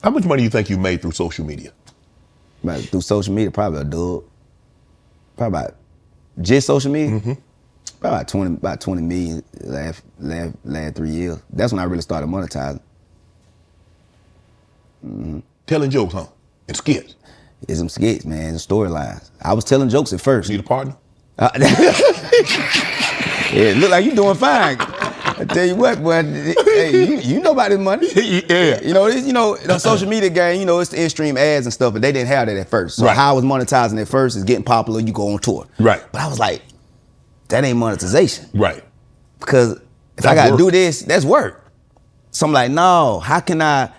How much money do you think you made through social media? Through social media, probably a dub. Probably about just social media. Probably about 20 million last 3 years. That's when I really started monetizing. Telling jokes, huh? And skits. It's some skits, man. It's storylines. I was telling jokes at first. Need a partner? Yeah, it look like you doing fine. I tell you what, boy. Hey, you know about this money. Yeah. The social media game. It's the in-stream ads and stuff, but they didn't have that at first. So how I was monetizing at first is getting popular. You go on tour. Right. But I was like, that ain't monetization. Right. Because if I gotta do this, that's work. So I'm like, no. How can I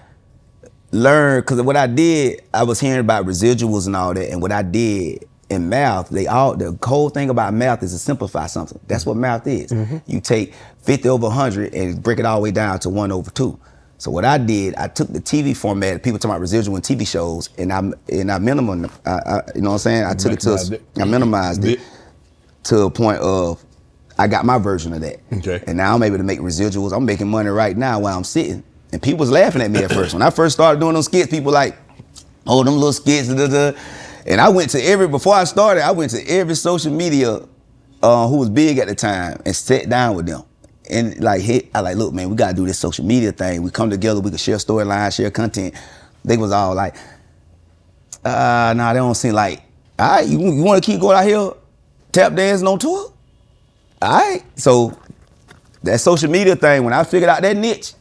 learn? Because what I did, I was hearing about residuals and all that, and what I did in math, the whole thing about math is to simplify something. That's what math is. You take 50 over 100 and break it all the way down to 1 over 2. So what I did, I took the TV format, people talking about residual in TV shows, and I minimized, you know what I'm saying? I minimized it to a point of, I got my version of that. Okay. And now I'm able to make residuals. I'm making money right now while I'm sitting. And people was laughing at me at first. When I first started doing those skits, people like, oh, them little skits, And I went to before I started, I went to every social media who was big at the time and sat down with them. And look, man, we gotta do this social media thing. We come together, we can share storylines, share content. They was all like, nah, they don't seem like, all right, you wanna keep going out here, tap dancing on tour? All right, so that social media thing, when I figured out that niche,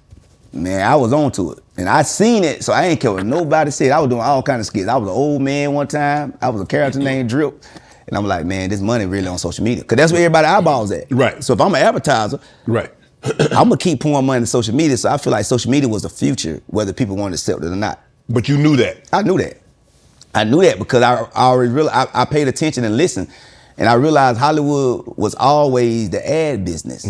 man, I was on to it. And I seen it, so I ain't care what nobody said. I was doing all kinds of skits. I was an old man one time. I was a character named Drip. And I'm like, man, this money really on social media. Because that's where everybody eyeballs at. Right. So if I'm an advertiser, right, I'm going to keep pouring money into social media. So I feel like social media was the future, whether people want to accept it or not. But you knew that. I knew that. I knew that because I already realized, I paid attention and listened. And I realized Hollywood was always the ad business.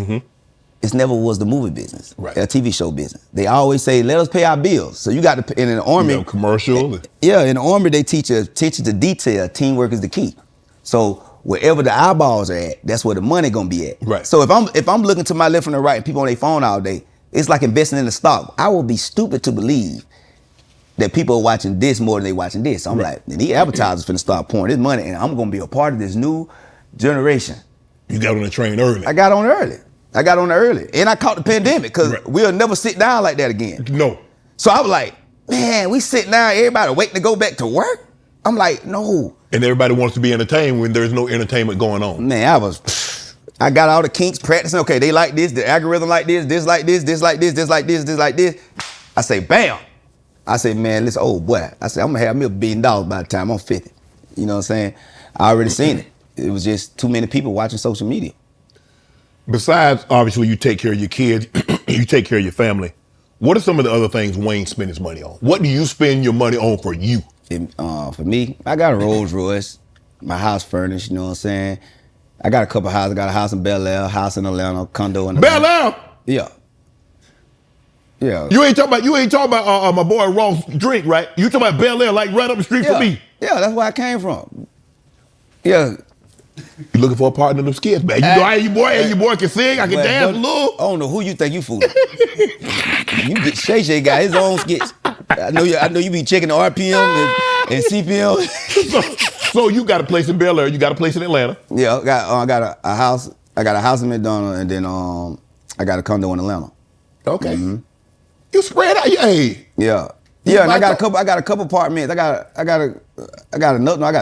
It never was the movie business, right? A TV show business. They always say, let us pay our bills. So you got to, in an army. Commercial. Yeah, in the army, they teach you attention to detail. Teamwork is the key. So wherever the eyeballs are at, that's where the money gonna be at. Right. So if I'm looking to my left and the right and people on their phone all day, it's like investing in the stock. I will be stupid to believe that people are watching this more than they watching this. So I'm like, and these advertisers finna start pouring this money and I'm gonna be a part of this new generation. You got on the train early. I got on early. And I caught the pandemic because we'll never sit down like that again. No. So I was like, man, we sit down, everybody waiting to go back to work? I'm like, no. And everybody wants to be entertained when there's no entertainment going on. Man, I got all the kinks practicing. Okay, they like this, the algorithm like this like this, this like this, this like this, this like this. I say, bam. I say, man, listen, oh boy. I say, I'm gonna have me $1 billion by the time I'm 50. You know what I'm saying? I already seen it. It was just too many people watching social media. Besides, obviously, you take care of your kids, you take care of your family. What are some of the other things Wayne spends his money on? What do you spend your money on for you? For me, I got a Rolls Royce, my house furnished, you know what I'm saying? I got a couple houses. I got a house in Bel Air, house in Atlanta, condo in Atlanta. Bel Air? Yeah. Yeah. You ain't talking about my boy Ross drink, right? You talking about Bel Air, like right up the street from me. Yeah, that's where I came from. Yeah. You looking for a partner in them skits, man? You know, hey, your boy can sing, I can dance a little. I don't know who you think you fooling. You get Shay Shay got his own skits. I know you be checking the RPM and CPM. So you got a place in Bel Air, you got a place in Atlanta. Yeah, I got a house. I got a house in McDonough, and then I got a condo in Atlanta. Okay. You spread out. Hey. Yeah. Yeah, and I got a couple apartments. I got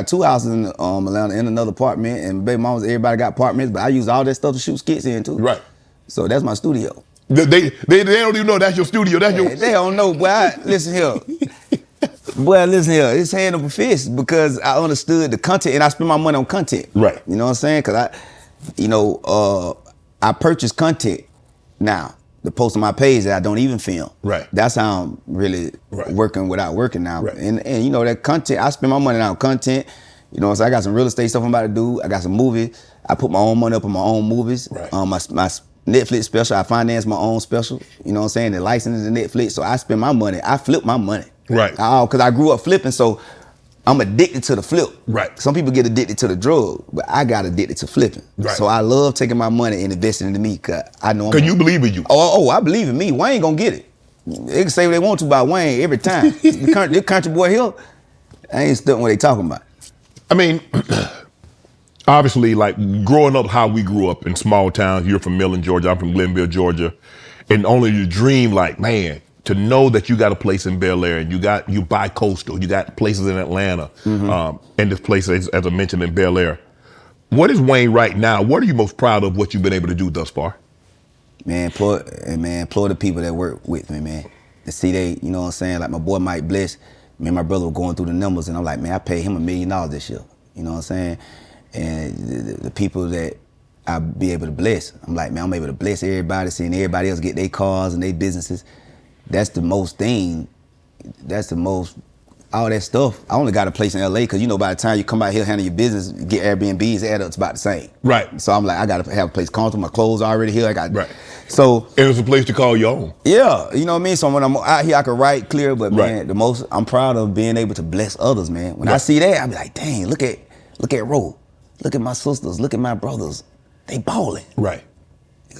2 houses in Atlanta and another apartment, and baby mamas, everybody got apartments, but I use all that stuff to shoot skits in too. Right. So that's my studio. They don't even know that's your studio. That's your. They don't know, boy. Listen here. Boy, listen here. It's hand over fist because I understood the content and I spend my money on content. Right. You know what I'm saying? Because I purchase content now to post on my page that I don't even film. Right. That's how I'm really working without working now. Right. And that content, I spend my money on content. You know what I'm saying? I got some real estate stuff I'm about to do. I got some movies. I put my own money up on my own movies. Right. My Netflix special, I finance my own special. You know what I'm saying? The license to Netflix. So I spend my money. I flip my money. Right. Because I grew up flipping, so I'm addicted to the flip. Right. Some people get addicted to the drug, but I got addicted to flipping. Right. So I love taking my money and investing into me because I know. Because you believe in you. Oh, I believe in me. Wayne gonna get it. They can say what they want to about Wayne every time. The country boy here, I ain't stuck what they talking about. I mean, obviously, like growing up how we grew up in small towns, you're from Millen, Georgia, I'm from Glenville, Georgia, and only you dream like, man, to know that you got a place in Bel Air and you bi-coastal, you got places in Atlanta, and this place, as I mentioned, in Bel Air. What is Wayne right now? What are you most proud of what you've been able to do thus far? Man, employ the people that work with me, man. To see they, you know what I'm saying, like my boy Mike Bliss, me and my brother were going through the numbers, and I'm like, man, I paid him $1 million this year. You know what I'm saying? And the people that I be able to bless, I'm like, man, I'm able to bless everybody, seeing everybody else get their cars and their businesses. That's the most thing. That's the most, all that stuff. I only got a place in LA because, you know, by the time you come out here, handle your business, get Airbnbs, add up, it's about the same. Right. So I'm like, I got to have a place comfortable. My clothes are already here. I got, right. So it was a place to call your own. Yeah, you know what I mean? So when I'm out here, I can write clear, but man, the most I'm proud of being able to bless others, man. When I see that, I be like, dang, look at Ro. Look at my sisters, look at my brothers. They balling. Right.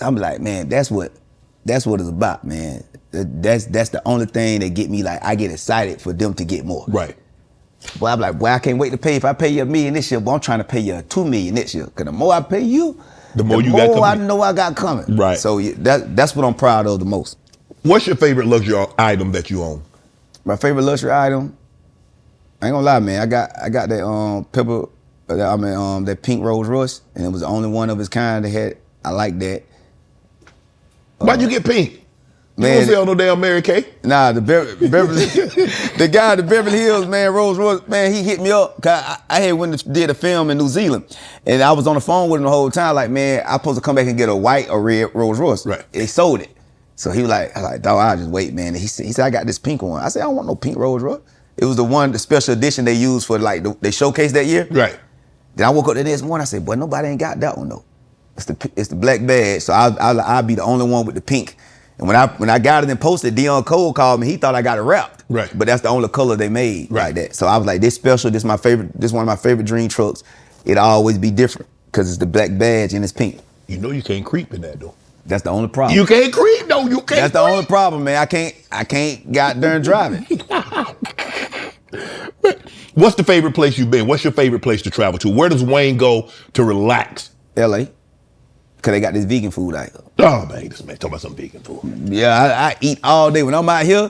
I'm like, man, that's what it's about, man. That's the only thing that get me, like, I get excited for them to get more. Right. Boy, I'm like, boy, I can't wait to pay. If I pay you $1 million this year, boy, I'm trying to pay you $2 million next year. Cause the more I pay you, the more I know I got coming. Right. So that's what I'm proud of the most. What's your favorite luxury item that you own? My favorite luxury item, I ain't gonna lie, man. I got that that pink Rolls Royce, and it was the only one of its kind that had. I like that. Why'd you get pink? Man, you don't sell no damn Mary Kay? Nah, the guy at the Beverly Hills, man, Rolls Royce, man, he hit me up. Cause I had went to did a film in New Zealand, and I was on the phone with him the whole time. Like, man, I'm supposed to come back and get a white or red Rolls Royce. Right. They sold it. So he was like, I was like, dog, I'll just wait, man. And he said, I got this pink one. I said, I don't want no pink Rolls Royce. It was the special edition they used for like they showcase that year. Right. Then I woke up the next morning. I said, boy, nobody ain't got that one though. It's the black badge. So I'll be the only one with the pink. And when I got it and posted, Dion Cole called me. He thought I got it wrapped. Right. But that's the only color they made like that. So I was like, this special. This my favorite. This one of my favorite dream trucks. It'll always be different because it's the black badge and it's pink. You know you can't creep in that though. That's the only problem. You can't creep though. You can't. That's the only problem, man. I can't goddamn drive it. What's the favorite place you've been? What's your favorite place to travel to? Where does Wayne go to relax? LA. Cause they got this vegan food out here. Oh man, this man talking about some vegan food. Yeah, I eat all day. When I'm out here,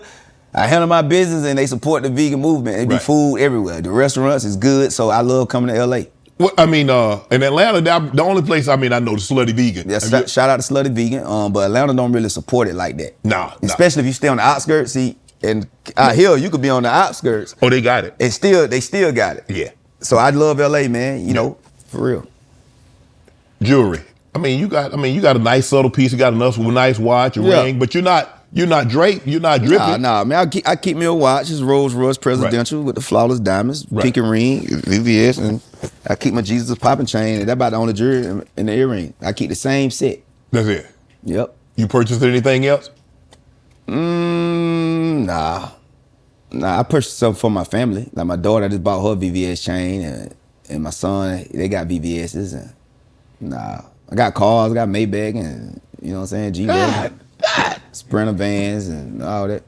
I handle my business and they support the vegan movement. It be food everywhere. The restaurants is good, so I love coming to LA. Well, I mean, in Atlanta, the only place I know the Slutty Vegan. Yeah, shout out to Slutty Vegan. But Atlanta don't really support it like that. Nah. Especially if you stay on the outskirts. See, and out here you could be on the outskirts. Oh, they got it. And they still got it. Yeah. So I love LA, man. You know, for real. Jewelry. I mean, you got a nice subtle piece. You got a nice watch, a ring, but you're not draped. You're not dripping. Nah, man. I keep me a watch. It's Rolls Royce Presidential with the flawless diamonds, pinky ring, VVS, and I keep my Jesus popping chain. And that's about the only jewelry in the earring. I keep the same set. That's it. Yep. You purchased anything else? Nah. I purchased something for my family. Like my daughter, I just bought her VVS chain, and my son, they got VVS's. And nah. I got cars, I got Maybach, and you know what I'm saying, G-Wagon, Sprinter vans, and all that.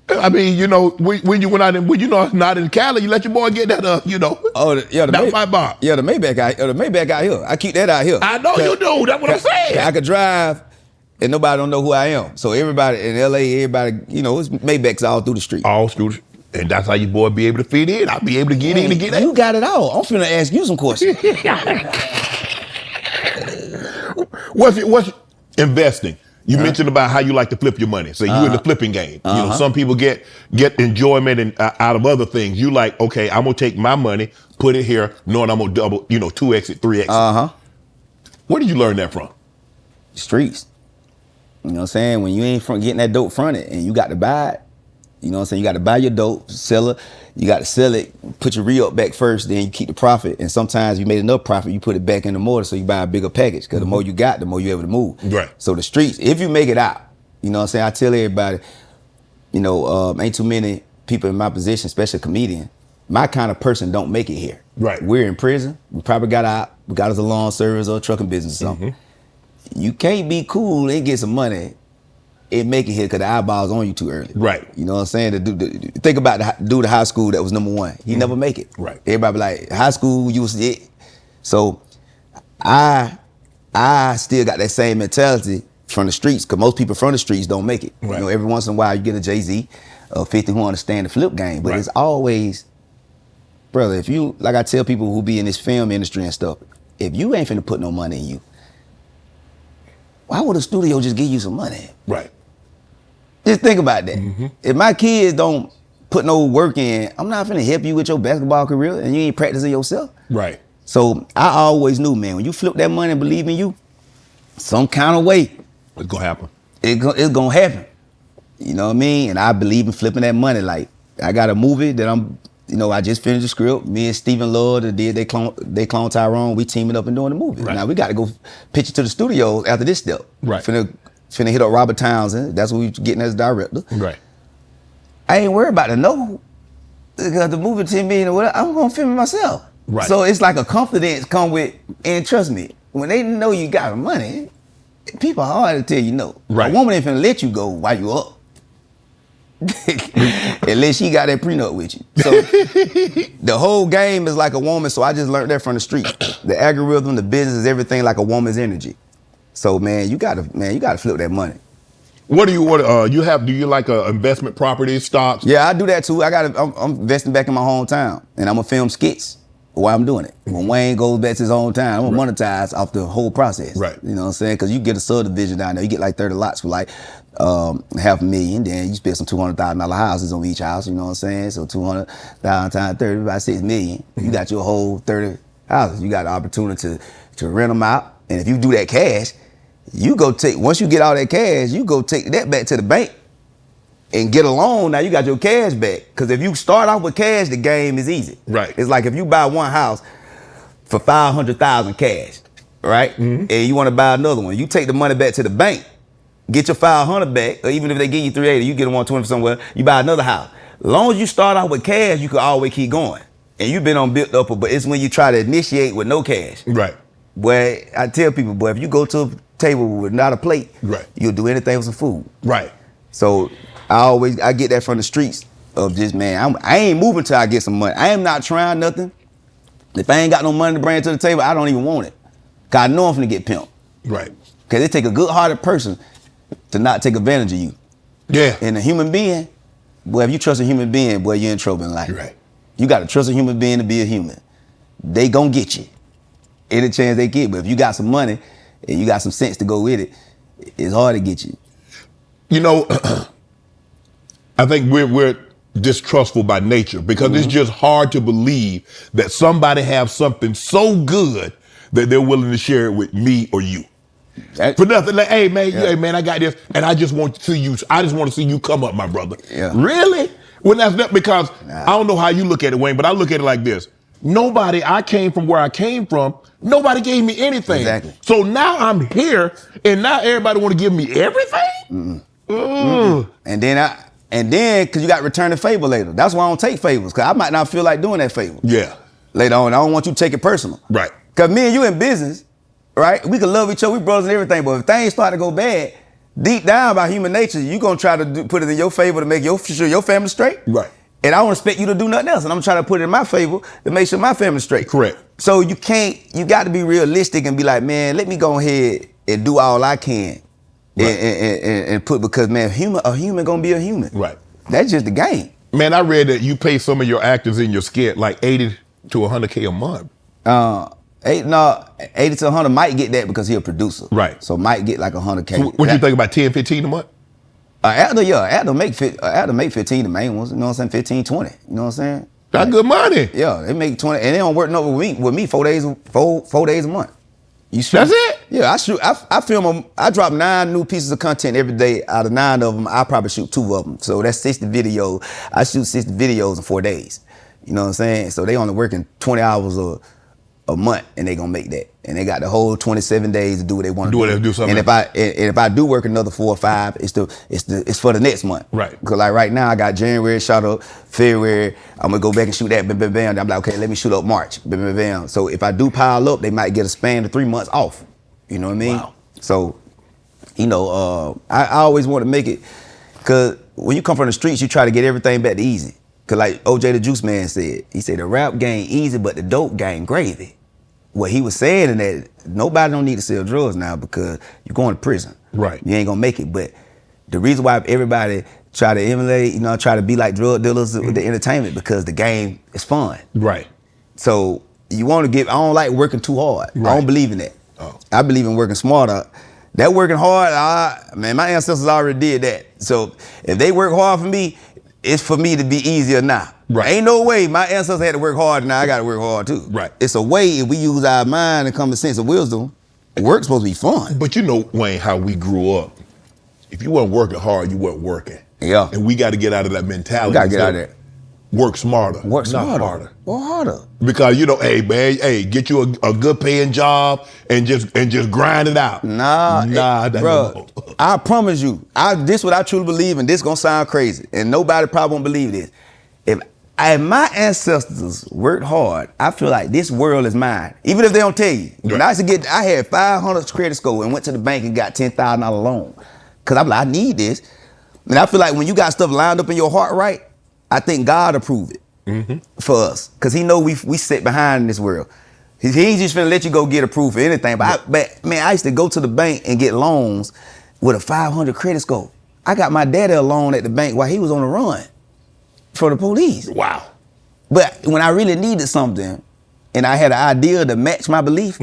I mean, you know, when you not in Cali, you let your boy get that, that my bar. Yeah, the Maybach out here. I keep that out here. I know you do. That's what I'm saying. I could drive, and nobody don't know who I am. So everybody in LA, it's Maybachs all through the street. All through the street. And that's how your boy be able to fit in. I'll be able to get in and get out. You got it all. I'm finna ask you some questions. What's investing? You mentioned about how you like to flip your money. So you in the flipping game. You know, some people get enjoyment out of other things. You like, okay, I'm gonna take my money, put it here, knowing I'm gonna double, 2x it, 3x it. Where did you learn that from? Streets. You know what I'm saying? When you ain't getting that dope fronted and you got to buy it, you know what I'm saying? You got to buy your dope, sell it. You got to sell it, put your re-up back first, then you keep the profit. And sometimes you made enough profit, you put it back in the mortar so you buy a bigger package. Because the more you got, the more you able to move. Right. So the streets, if you make it out, you know what I'm saying? I tell everybody, ain't too many people in my position, especially a comedian, my kind of person don't make it here. Right. We're in prison. We probably got out. We got us a lawn service or a trucking business or something. You can't be cool and get some money it make it here because the eyeballs on you too early. Right. You know what I'm saying? Think about the dude at high school that was #1. He never make it. Right. Everybody be like, high school, you was it. So I still got that same mentality from the streets, because most people from the streets don't make it. Right. You know, every once in a while you get a Jay-Z or 50 who understand the flip game, but it's always, brother, if you, like I tell people who be in this film industry and stuff, if you ain't finna put no money in you, why would a studio just give you some money? Right. Just think about that. If my kids don't put no work in, I'm not finna help you with your basketball career and you ain't practicing yourself. Right. So I always knew, man, when you flip that money and believe in you, some kind of way, It's gonna happen. it's gonna happen. You know what I mean? And I believe in flipping that money. Like, I got a movie that I just finished the script. Me and Stephen Lord that did They Clone Tyrone. We teaming up and doing the movie. Right. Now we got to go pitch it to the studios after this step. Right. Finna hit up Robert Townsend. That's what we getting as director. Right. I ain't worried about the no, because the movie 10 million or whatever, I'm gonna film it myself. Right. So it's like a confidence come with, and trust me, when they know you got the money, people are hard to tell you no. Right. A woman ain't finna let you go while you up. Unless she got that prenup with you. So the whole game is like a woman, so I just learned that from the street. The algorithm, the business, everything like a woman's energy. So man, you gotta flip that money. Do you like investment properties, stocks? Yeah, I do that too. I'm investing back in my hometown, and I'm gonna film skits while I'm doing it. When Wayne goes back to his hometown, I'm gonna monetize off the whole process. Right. You know what I'm saying? Because you get a subdivision down there, you get like 30 lots for like $500,000. Then you spend some $200,000 houses on each house. You know what I'm saying? So 200,000 times 30, about $6 million. You got your whole 30 houses. You got the opportunity to rent them out, and if you do that cash, once you get all that cash, you go take that back to the bank and get a loan. Now you got your cash back. Because if you start off with cash, the game is easy. Right. It's like if you buy one house for $500,000 cash, right? And you want to buy another one, you take the money back to the bank, get your $500 back, or even if they give you $380, you get them $120 somewhere, you buy another house. As long as you start off with cash, you can always keep going. And you've been on built up, but it's when you try to initiate with no cash. Right. Boy, I tell people, boy, if you go to a table with not a plate, right, you'll do anything with some food. Right. So I get that from the streets of just, man, I ain't moving till I get some money. I am not trying nothing. If I ain't got no money to bring to the table, I don't even want it. Cause I know I'm finna get pimped. Right. Cause it take a good-hearted person to not take advantage of you. Yeah. And a human being, boy, if you trust a human being, boy, you're in trouble in life. Right. You gotta trust a human being to be a human. They gonna get you any chance they get. But if you got some money and you got some sense to go with it, it's hard to get you. You know, I think we're distrustful by nature, because it's just hard to believe that somebody have something so good that they're willing to share it with me or you. For nothing. Like, hey man, I got this, and I just want to see you. I just want to see you come up, my brother. Yeah. Really? When that's not, because I don't know how you look at it, Wayne, but I look at it like this. I came from where I came from. Nobody gave me anything. Exactly. So now I'm here, and now everybody want to give me everything. And then, cause you got return the favor later. That's why I don't take favors, cause I might not feel like doing that favor. Yeah. Later on, I don't want you to take it personal. Right. Cause me and you in business, right? We can love each other, we brothers and everything, but if things start to go bad, deep down by human nature, you gonna try to put it in your favor to make sure your family straight. Right. And I don't expect you to do nothing else, and I'm trying to put it in my favor to make sure my family's straight. Correct. So you got to be realistic and be like, man, let me go ahead and do all I can. Right. And put, because man, a human gonna be a human. Right. That's just the game. Man, I read that you pay some of your actors in your skit like 80 to 100K a month. 80 to 100 might get that because he a producer. Right. So might get like 100K. So what you think about 10, 15 a month? Actor make 15, the main ones, you know what I'm saying? 15, 20, you know what I'm saying? That's good money. Yeah, they make 20, and they don't work no with me 4 days a month. You shoot. That's it? Yeah, I film them. I drop 9 new pieces of content every day. Out of 9 of them, I probably shoot 2 of them. So that's 60 videos. I shoot 60 videos in 4 days. You know what I'm saying? So they only working 20 hours a month, and they gonna make that. And they got the whole 27 days to do what they want to do. Do something. And if I do work another 4 or 5, it's for the next month. Right. Because like right now, I got January shot up, February. I'm gonna go back and shoot that. Bam, bam, bam. I'm like, okay, let me shoot up March. Bam, bam, bam. So if I do pile up, they might get a span of 3 months off. You know what I mean? Wow. So I always want to make it, because when you come from the streets, you try to get everything back to easy. Because like OJ the Juice Man said, he said the rap game easy, but the dope game gravy. What he was saying in that, nobody don't need to sell drugs now because you're going to prison. Right. You ain't gonna make it. But the reason why everybody try to emulate, try to be like drug dealers with the entertainment, because the game is fun. Right. So you want to I don't like working too hard. Right. I don't believe in that. Oh. I believe in working smarter. That working hard, man, my ancestors already did that. So if they work hard for me, it's for me to be easier now. Right. Ain't no way my ancestors had to work hard, now I got to work hard too. Right. It's a way, if we use our mind and common sense and wisdom, work's supposed to be fun. But Wayne, how we grew up, if you weren't working hard, you weren't working. Yeah. And we got to get out of that mentality. We got to get out of that. Work smarter. Work not smarter. harder. Work harder. Because hey man, get you a good paying job and just grind it out. Bro, I promise you, this what I truly believe, and this gonna sound crazy, and nobody probably won't believe this. If my ancestors worked hard, I feel like this world is mine. Even if they don't tell you. When I had 500 credit score and went to the bank and got $10,000 loan. Cause I'm like, I need this. And I feel like when you got stuff lined up in your heart right, I think God approve it for us. Cause he know we sit behind in this world. He ain't just finna let you go get approved for anything. But man, I used to go to the bank and get loans with a 500 credit score. I got my daddy a loan at the bank while he was on the run for the police. Wow. But when I really needed something and I had an idea to match my belief,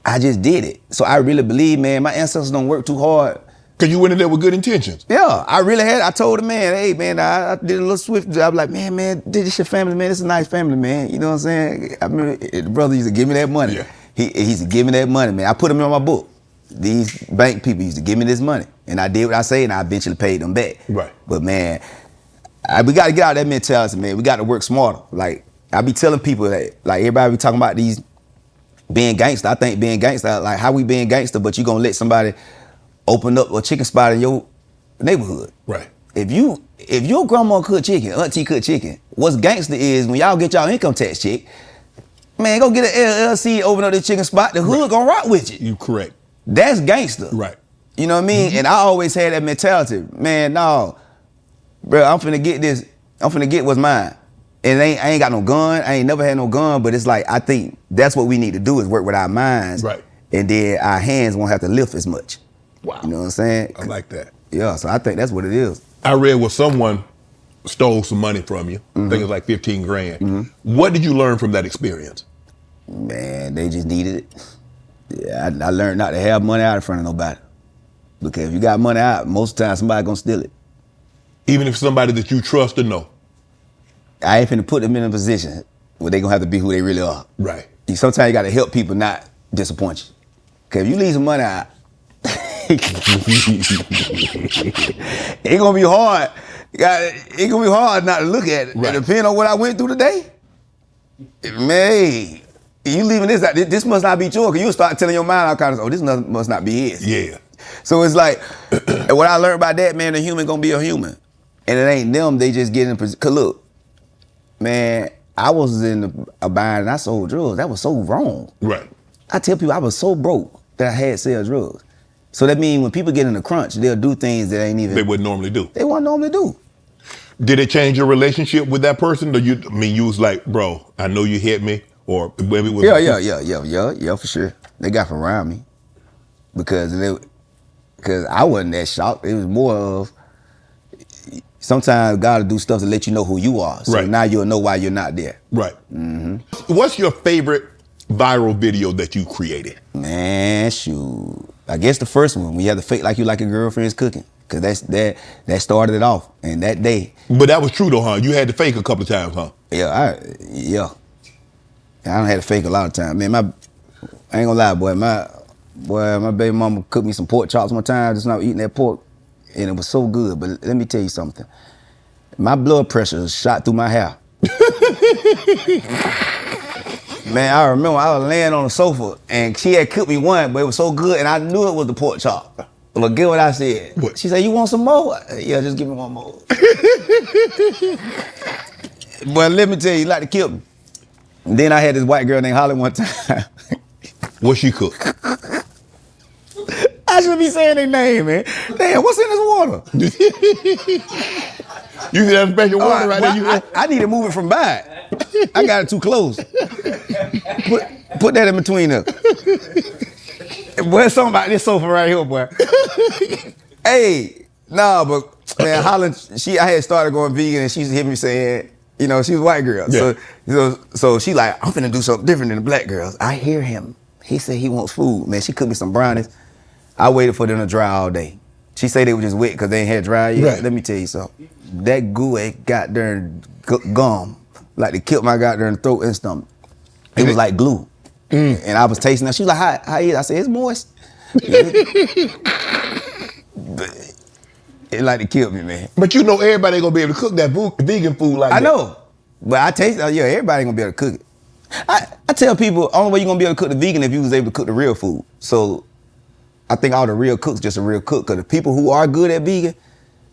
I just did it. So I really believe, man, my ancestors don't work too hard. Cause you went in there with good intentions. Yeah, I told the man, hey man, I did a little swift job. Like, man, this your family, man. This is a nice family, man. You know what I'm saying? I mean, the brother used to give me that money. Yeah. He used to give me that money, man. I put him in my book. These bank people used to give me this money. And I did what I say, and I eventually paid them back. Right. But man, we got to get out of that mentality, man. We got to work smarter. Like, I be telling people that, like, everybody be talking about these being gangster. I think being gangster, like, how we being gangster, but you gonna let somebody open up a chicken spot in your neighborhood. Right. If your grandma cook chicken, auntie cook chicken, what's gangster is when y'all get y'all income tax check, man, go get an LLC, open up this chicken spot, the hood gonna rock with you. You correct. That's gangster. Right. You know what I mean? And I always had that mentality, man, no, bro, I'm finna get this, I'm finna get what's mine. And I ain't got no gun, I ain't never had no gun, but it's like, I think that's what we need to do is work with our minds. Right. And then our hands won't have to lift as much. Wow. You know what I'm saying? I like that. Yeah, so I think that's what it is. I read where someone stole some money from you. I think it was like 15 grand. What did you learn from that experience? Man, they just needed it. Yeah, I learned not to have money out in front of nobody. Because if you got money out, most of the time somebody gonna steal it. Even if somebody that you trust or know. I ain't finna put them in a position where they gonna have to be who they really are. Right. Sometimes you gotta help people not disappoint you. Cause if you leave some money out, it's gonna be hard. It's gonna be hard not to look at it. Right. And depending on what I went through today, man, you leaving this out, this must not be yours. Cause you'll start telling your mind all kinds of, this must not be his. Yeah. So it's like, what I learned about that, man, a human gonna be a human. And it ain't them, they just get in position. Cause look, man, I was in a bind and I sold drugs. That was so wrong. Right. I tell people I was so broke that I had to sell drugs. So that means when people get in a crunch, they'll do things that ain't even... They wouldn't normally do. They wouldn't normally do. Did it change your relationship with that person? Or you was like, bro, I know you hit me, or maybe it was... Yeah, for sure. They got from around me. Because I wasn't that shocked. It was more of, sometimes God will do stuff to let you know who you are. So now you'll know why you're not there. Right. What's your favorite viral video that you created? Man, shoot. I guess the first one, when you have to fake like you like your girlfriend's cooking. Cause that started it off. And that day. But that was true though, huh? You had to fake a couple of times, huh? Yeah. I don't have to fake a lot of times. Man, I ain't gonna lie, boy, my baby mama cooked me some pork chops one time, just not eating that pork. And it was so good. But let me tell you something. My blood pressure shot through my hair. Man, I remember I was laying on the sofa and she had cooked me one, but it was so good and I knew it was the pork chop. But get what I said. What? She said, you want some more? Yeah, just give me one more. But let me tell you, like to kill me. And then I had this white girl named Holly one time. What she cook? I I shouldn't be saying their name, man. Damn, what's in this water? You see that special water right there? I need to move it from by. I got it too close. Put that in between us. Boy, something about this sofa right here, boy. Hey, nah, but man, Holland, I had started going vegan, and she hit me saying, you know, she was a white girl. Yeah. So she like, I'm finna do something different than the black girls. I hear him. He said he wants food. Man, she cooked me some brownies. I waited for them to dry all day. She said they were just wet because they ain't had dry yet. Right. Let me tell you something. That goo ain't got there gum. Like they killed my goddamn throat and stomach. It was like glue. And I was tasting that. She was like, how is it? I said, it's moist. It like to kill me, man. But you know everybody ain't gonna be able to cook that vegan food like that. I know. But I taste yeah, everybody ain't gonna be able to cook it. I tell people, only way you're gonna be able to cook the vegan if you was able to cook the real food. So I think all the real cooks just a real cook. Because the people who are good at vegan,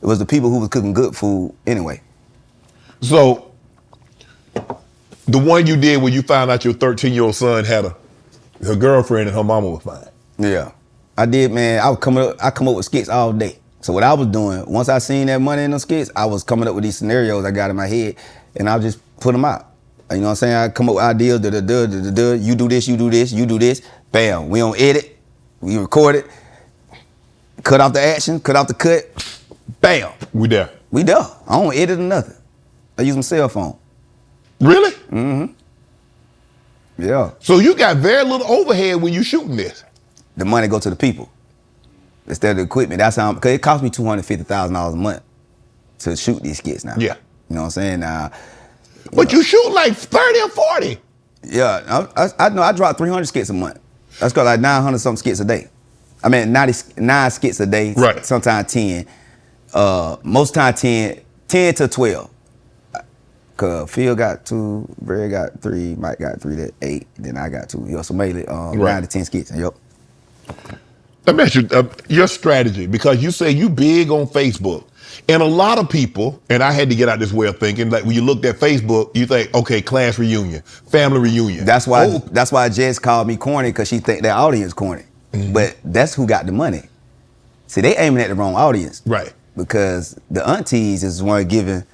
it was the people who was cooking good food anyway. So the one you did when you found out your 13-year-old son had her girlfriend and her mama was fine. Yeah. I did, man. I come up with skits all day. So what I was doing, once I seen that money in those skits, I was coming up with these scenarios I got in my head, and I'll just put them out. You know what I'm saying? I come up with ideas, you do this, you do this, you do this. Bam, we don't edit, we record it, cut off the action, cut off the cut, bam. We there. We there. I don't edit or nothing. I use my cell phone. Really? Mm-hmm. Yeah. So you got very little overhead when you shooting this. The money go to the people instead of the equipment. That's how, because it cost me $250,000 a month to shoot these skits now. Yeah. You know what I'm saying? Now, But you shoot like 30 or 40. yeah, I know I drop 300 skits a month. That's got like 900 something skits a day. I mean, 99 skits a day. Right. Sometimes 10. Most time 10 to 12. Cause Phil got 2, Brad got 3, Mike got 3, that 8, then I got 2. So mainly 9 to 10 skits. Yep. Let me ask you your strategy, because you say you big on Facebook. And a lot of people, and I had to get out this way of thinking, like when you looked at Facebook, you think, okay, class reunion, family reunion. That's why Jess called me corny, because she think their audience corny. Mm-hmm. But that's who got the money. See, they aiming at the wrong audience. Right. Because the aunties is one giving,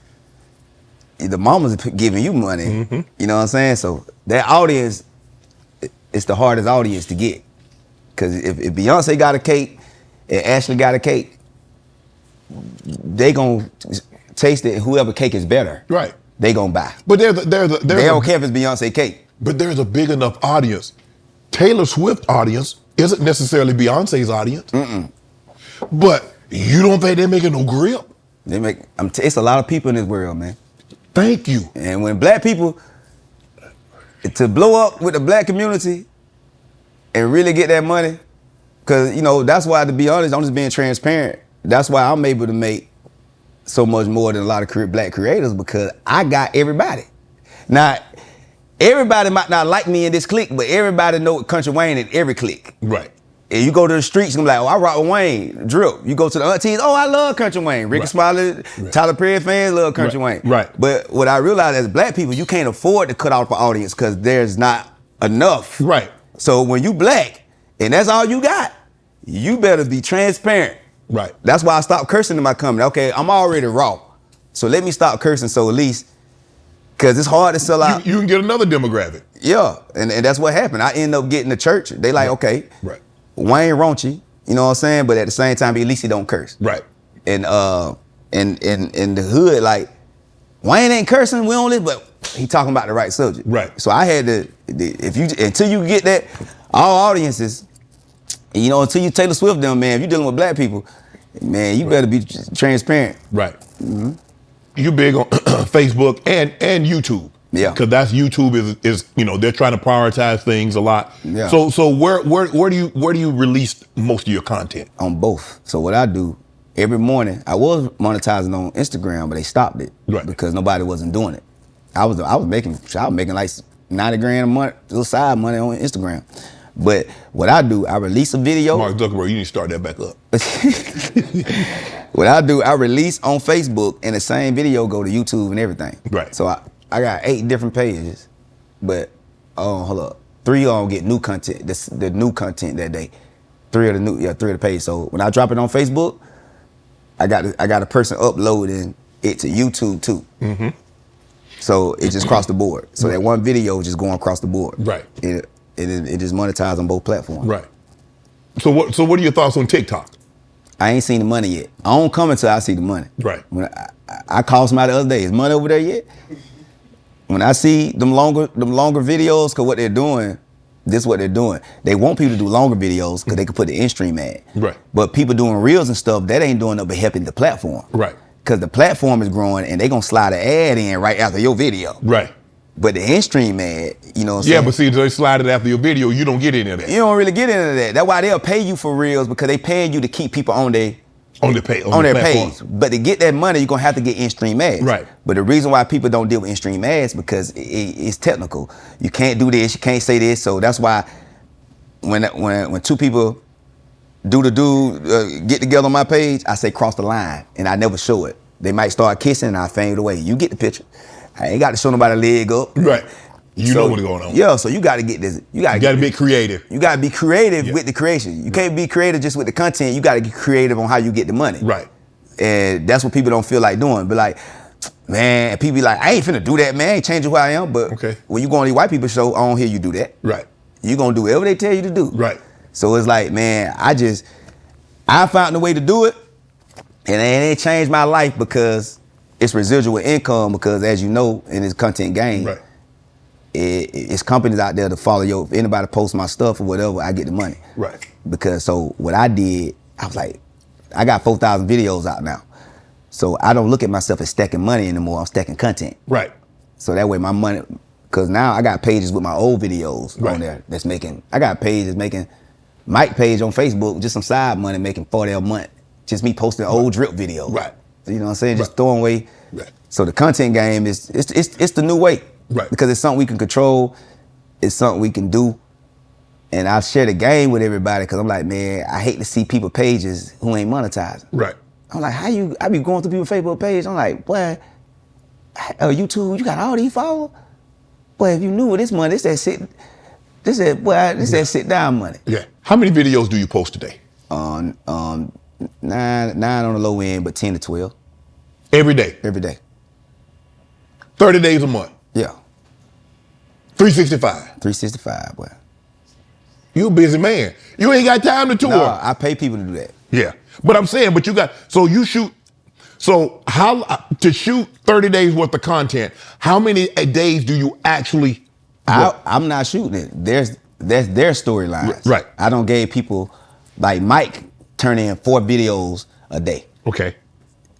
the mamas giving you money. Mm-hmm. You know what I'm saying? So that audience, it's the hardest audience to get. Because if Beyonce got a cake and Ashley got a cake, they gonna taste it, and whoever cake is better, right, they gonna buy. But they don't care if it's Beyonce cake. But there's a big enough audience. Taylor Swift audience isn't necessarily Beyonce's audience. Mm-mm. But you don't think they're making no grip? They make. It's a lot of people in this world, man. Thank you. And when black people, to blow up with the black community and really get that money, because, you know, that's why, to be honest, I'm just being transparent. That's why I'm able to make so much more than a lot of black creators, because I got everybody. Now, everybody might not like me in this clique, but everybody know Country Wayne in every clique. Right. And you go to the streets and be like, oh, I rock with Wayne, Drip. You go to the aunties, oh, I love Country Wayne. Ricky Smiley, Tyler Perry fans love Country Wayne. Right. But what I realized as black people, you can't afford to cut off an audience because there's not enough. Right. So when you black and that's all you got, you better be transparent. Right. That's why I stopped cursing in my company. Okay, I'm already raw. So let me stop cursing, so at least, because it's hard to sell out. You can get another demographic. Yeah, and that's what happened. I end up getting the church. They like, okay, right. Wayne raunchy, you know what I'm saying? But at the same time, at least he don't curse. Right. And in the hood, like, Wayne ain't cursing, we only, but he talking about the right subject. Right. So I had to, until you get that, all audiences, you know, until you Taylor Swift them, man, if you're dealing with black people, man, you better be transparent. Right. Mm-hmm. You big on Facebook and YouTube. Yeah. Because that's YouTube is you know, they're trying to prioritize things a lot. Yeah. So where do you release most of your content? On both. So what I do every morning, I was monetizing on Instagram, but they stopped it. Right. Because nobody wasn't doing it. I was making like 90 grand a month, little side money on Instagram. But what I do, I release a video. Mark Zuckerberg, you need to start that back up. What I do, I release on Facebook, and the same video go to YouTube and everything. Right. So I got 8 different pages, but hold up, 3 of them get new content. The new content that day. 3 of the page. So when I drop it on Facebook, I got a person uploading it to YouTube too. Mm-hmm. So it just crossed the board. So that one video just going across the board. Right. It just monetized on both platforms. Right. So what are your thoughts on TikTok? I ain't seen the money yet. I don't come until I see the money. Right. When I called somebody the other day, is money over there yet? When I see them longer videos, cause what they're doing, this is what they're doing. They want people to do longer videos because they can put the in-stream ad. Right. But people doing reels and stuff, that ain't doing nothing but helping the platform. Right. Because the platform is growing and they gonna slide an ad in right after your video. Right. But the in-stream ad, you know what I'm saying? Yeah, but see, they slide it after your video, you don't get any of that. You don't really get into that. That's why they'll pay you for reels, because they paying you to keep people on their page. But to get that money, you're gonna have to get in-stream ads. Right. But the reason why people don't deal with in-stream ads, because it's technical. You can't do this, you can't say this. So that's why when two people get together on my page, I say cross the line, and I never show it. They might start kissing and I fade away. You get the picture. I ain't got to show nobody leg up. Right. You know what's going on. Yeah, so you got to get this. You got to be creative. You got to be creative with the creation. You can't be creative just with the content. You got to get creative on how you get the money. Right. And that's what people don't feel like doing. But like, man, people be like, I ain't finna do that, man. I ain't changing who I am. But when you go on these white people show, I don't hear you do that. Right. You gonna do whatever they tell you to do. Right. So it's like, man, I found a way to do it, and it ain't changed my life because it's residual income. Because as you know, in this content game, right, it's companies out there to follow you. If anybody posts my stuff or whatever, I get the money. Right. Because so what I did, I was like, I got 4,000 videos out now. So I don't look at myself as stacking money anymore. I'm stacking content. Right. So that way my money, because now I got pages with my old videos on there that's making, I got pages making, Mike page on Facebook, just some side money making 40 a month. Just me posting old drip videos. Right. You know what I'm saying? Just throwing away. Right. So the content game it's the new way. Right. Because it's something we can control. It's something we can do. And I share the game with everybody because I'm like, man, I hate to see people pages who ain't monetizing. Right. I'm like, I be going through people's Facebook page. I'm like, boy, YouTube, you got all these followers? Boy, if you knew this money, this that sit down money. Yeah. How many videos do you post today? 9 on the low end, but 10 to 12. Every day? Every day. 30 days a month? Yeah. 365? 365, boy. You a busy man. You ain't got time to tour. No, I pay people to do that. Yeah. But I'm saying, how to shoot 30 days worth of content, how many days do you actually I'm not shooting it. That's their storylines. Right. I don't give people, like Mike turn in 4 videos a day. Okay.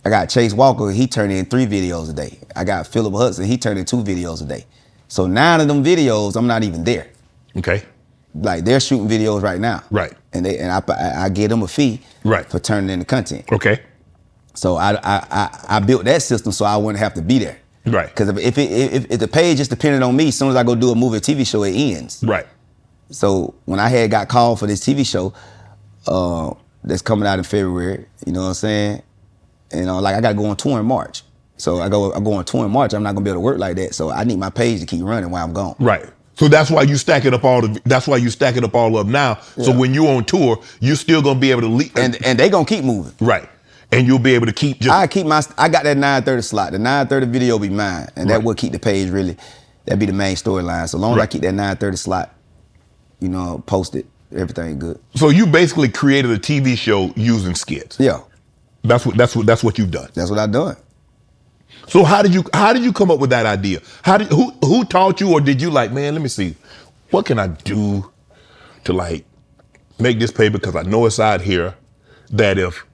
I got Chase Walker, he turned in 3 videos a day. I got Philip Hudson, he turned in 2 videos a day. So 9 of them videos, I'm not even there. Okay. Like they're shooting videos right now. Right. And I give them a fee for turning in the content. Okay. So I built that system so I wouldn't have to be there. Right. Because if the page just depended on me, as soon as I go do a movie or TV show, it ends. Right. So when I got called for this TV show that's coming out in February, you know what I'm saying? And like I got to go on tour in March. So I go on tour in March, I'm not gonna be able to work like that. So I need my page to keep running while I'm gone. Right. So that's why you stack it up all up now. Yeah. So when you're on tour, you're still gonna be able to leave. And they gonna keep moving. Right. And you'll be able to keep just. I got that 9:30 slot. The 9:30 video be mine, and that will keep the page really. That'd be the main storyline. So long as I keep that 9:30 slot, posted, everything good. So you basically created a TV show using skits. Yeah. That's what you've done. That's what I've done. So how did you come up with that idea? Who taught you, or did you like, man, let me see, what can I do to like make this pay, because I know it's out here that if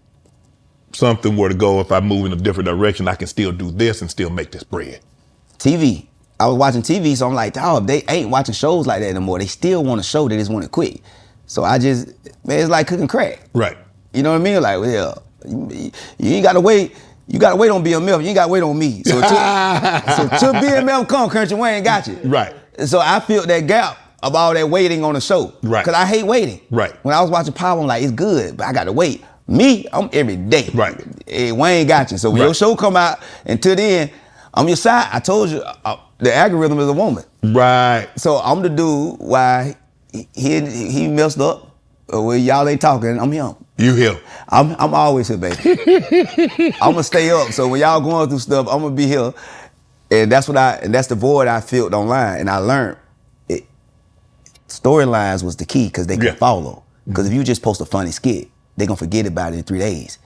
something were to go, if I move in a different direction, I can still do this and still make this bread. TV. I was watching TV, so I'm like, dog, they ain't watching shows like that anymore. They still want a show, they just want it quick. So it's like cooking crack. Right. You know what I mean? Like, well, you ain't gotta wait. You gotta wait on BMF. You ain't gotta wait on me. So till BMF come, Kountry Wayne got you. Right. So I filled that gap of all that waiting on the show. Right. Because I hate waiting. Right. When I was watching Power, I'm like, it's good, but I gotta wait. Me, I'm every day. Right. Hey, Wayne got you. So when your show come out, until then, I'm your side. I told you, the algorithm is a woman. Right. So I'm the dude why he messed up. Well, y'all ain't talking. I'm him. You here? I'm always here, baby. I'm gonna stay up. So when y'all going through stuff, I'm gonna be here. And that's the void I felt online. And I learned storylines was the key because they can follow. Because if you just post a funny skit, they gonna forget about it in 3 days.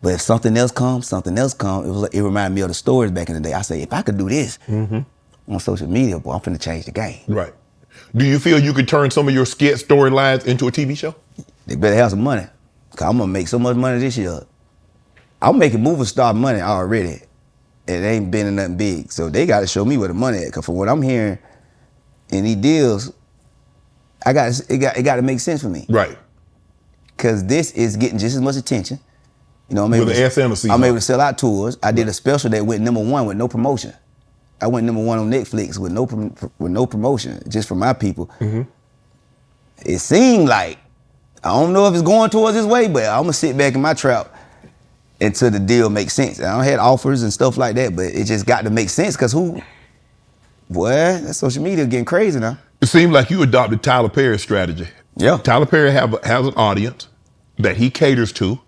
But if something else comes, it reminded me of the stories back in the day. I say, if I could do this on social media, boy, I'm finna change the game. Right. Do you feel you could turn some of your skit storylines into a TV show? They better have some money. Cause I'm gonna make so much money this year. I'm making movie star money already. It ain't been nothing big. So they gotta show me where the money at. Cause from what I'm hearing in these deals, it gotta make sense for me. Right. Cause this is getting just as much attention. You know, I'm able to sell out tours. I did a special that went #1 with no promotion. I went #1 on Netflix with no promotion, just for my people. It seemed like, I don't know if it's going towards this way, but I'm gonna sit back in my trap until the deal makes sense. I had offers and stuff like that, but it just got to make sense because that social media getting crazy now. It seemed like you adopted Tyler Perry's strategy. Yeah. Tyler Perry has an audience that he caters to,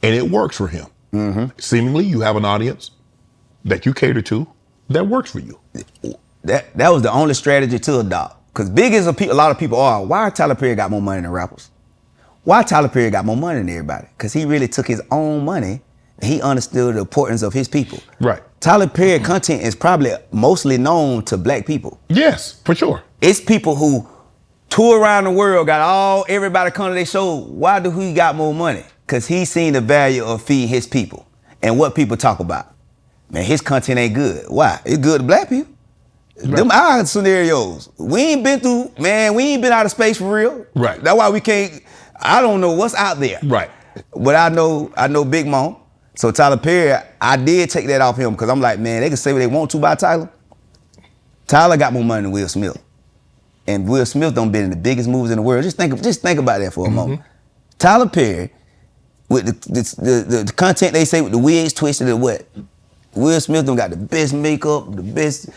and it works for him. Seemingly, you have an audience that you cater to that works for you. That was the only strategy to adopt. Because big as a lot of people are, why Tyler Perry got more money than rappers? Why Tyler Perry got more money than everybody? Because he really took his own money and he understood the importance of his people. Right. Tyler Perry content is probably mostly known to black people. Yes, for sure. It's people who tour around the world, got everybody come to their show. Why do he got more money? Because he seen the value of feeding his people and what people talk about. Man, his content ain't good. Why? It's good to black people. Right. Them our scenarios. We ain't been out of space for real. Right. That's why we can't, I don't know what's out there. Right. But I know Big Mom. So Tyler Perry, I did take that off him because I'm like, man, they can say what they want to about Tyler. Tyler got more money than Will Smith. And Will Smith done been in the biggest movies in the world. Just think about that for a moment. Tyler Perry, with the content they say with the wigs twisted or what? Will Smith done got the best makeup, the best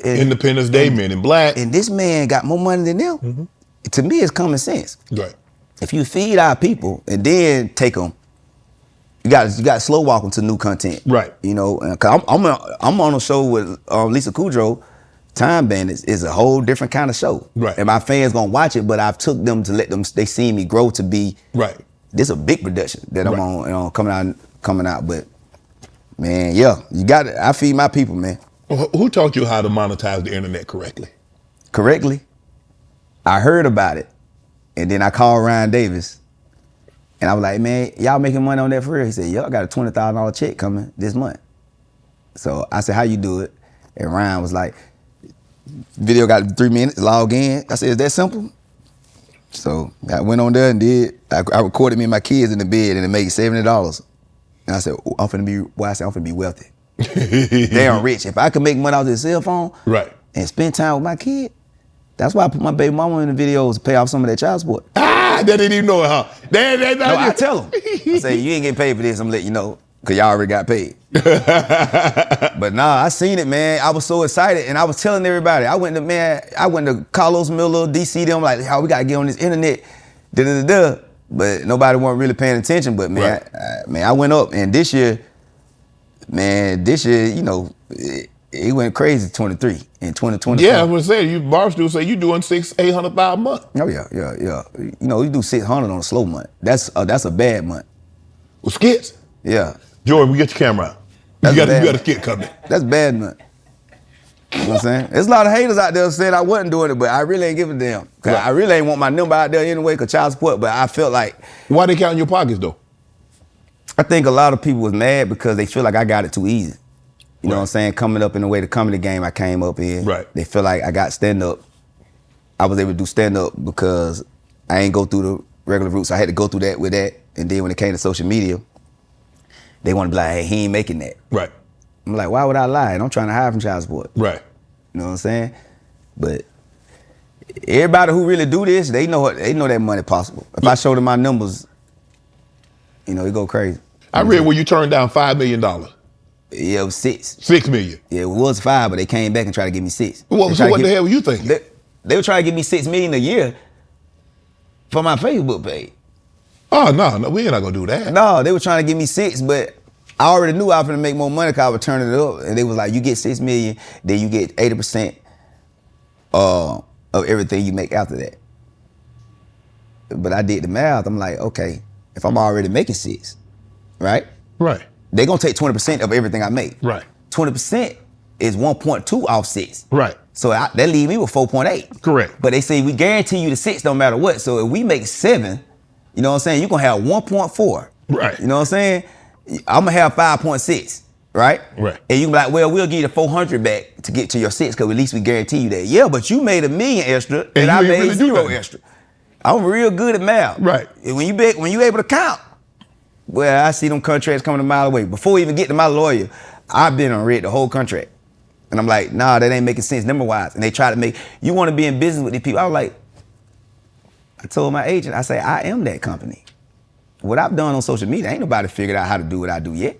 Independence Day, Men in Black. And this man got more money than them. To me, it's common sense. Right. If you feed our people and then take them, you got to slow walk them to new content. Right. You know, cause I'm on a show with Lisa Kudrow. Time Bandits is a whole different kind of show. Right. And my fans gonna watch it, but I've took them to let them. They see me grow to be. Right. This is a big production that I'm on. You know, coming out. But man, yeah, you got it. I feed my people, man. Who taught you how to monetize the internet correctly? Correctly? I heard about it, and then I called Ryan Davis, and I was like, man, y'all making money on that for real? He said, yo, I got a $20,000 check coming this month. So I said, how you do it? And Ryan was like, video got 3 minutes, log in. I said, is that simple? So I went on there and I recorded me and my kids in the bed, and it made $70. And I said, I'm finna be wealthy. Damn rich. If I could make money off this cell phone and spend time with my kid, that's why I put my baby mama in the videos to pay off some of that child support. They didn't even know it, huh? No, I tell them. I say, you ain't getting paid for this, I'm gonna let you know, because y'all already got paid. But nah, I seen it, man. I was so excited, and I was telling everybody. I went to Carlos Miller, DC, them, like, how we gotta get on this internet, da-da-da-da. But nobody wasn't really paying attention. But man, I went up, and this year, you know, it went crazy. 23 and 2020. Yeah, I was gonna say, Barstool say you doing $800,000 a month. Oh yeah. You know, you do 600 on a slow month. That's a bad month. With skits? Yeah. Jordan, we get your camera out. You got a skit coming. That's bad month. You know what I'm saying? There's a lot of haters out there saying I wasn't doing it, but I really ain't giving a damn. Cause I really ain't want my number out there anyway, cause child support. But I felt like, why they count in your pockets though? I think a lot of people was mad because they feel like I got it too easy. You know what I'm saying? Coming up in the way the comedy game I came up in. Right. They feel like I got stand up. I was able to do stand up because I ain't go through the regular route. So I had to go through that with that. And then when it came to social media, they want to be like, hey, he ain't making that. Right. I'm like, why would I lie? And I'm trying to hide from child support. Right. You know what I'm saying? But everybody who really do this, they know that money possible. If I show them my numbers, you know, it go crazy. I read where you turned down $5 million. Yeah, it was 6. $6 million. Yeah, it was 5, but they came back and tried to give me 6. Well, so what the hell were you thinking? They were trying to give me $6 million a year. for my Facebook page. Oh, no, we ain't not gonna do that. No, they were trying to give me 6, but I already knew I was gonna make more money because I was turning it up. And they was like, you get 6 million, then you get 80% of everything you make after that. But I did the math. I'm like, okay, if I'm already making 6, right? Right. They're gonna take 20% of everything I make. Right. 20% is 1.2 off 6. Right. So that leave me with 4.8. Correct. But they say we guarantee you the 6 no matter what. So if we make 7, you know what I'm saying, you're gonna have 1.4. Right. You know what I'm saying? I'm gonna have 5.6, right? Right. And you can be like, well, we'll give you the 400 back to get to your 6 because at least we guarantee you that. Yeah, but you made $1 million extra and I you ain't made really do 0 nothing. extra. I'm real good at math. Right. And when you able to count, well, I see them contracts coming a mile away. Before we even get to my lawyer, I've been on read the whole contract. And I'm like, nah, that ain't making sense number-wise. And they try to make, you want to be in business with these people. I was like, I told my agent, I say, I am that company. What I've done on social media, ain't nobody figured out how to do what I do yet.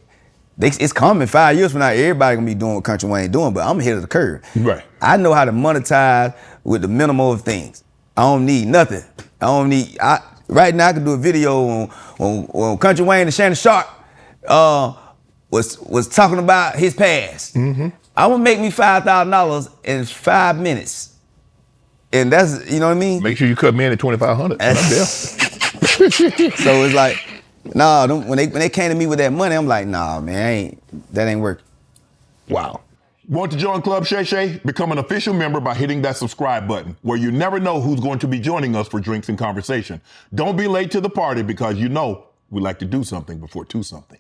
It's coming 5 years from now, everybody gonna be doing what Country Wayne doing, but I'm ahead of the curve. Right. I know how to monetize with the minimum of things. I don't need nothing. Right now I can do a video on Country Wayne and Shannon Sharpe was talking about his past. Mm-hmm. I'm gonna make me $5,000 in 5 minutes. And that's, you know what I mean? Make sure you cut me in at 2,500. So it's like, nah, when they came to me with that money, I'm like, nah, man, that ain't working. Wow. Want to join Club Shay Shay? Become an official member by hitting that subscribe button, where you never know who's going to be joining us for drinks and conversation. Don't be late to the party because you know we like to do something before 2 something.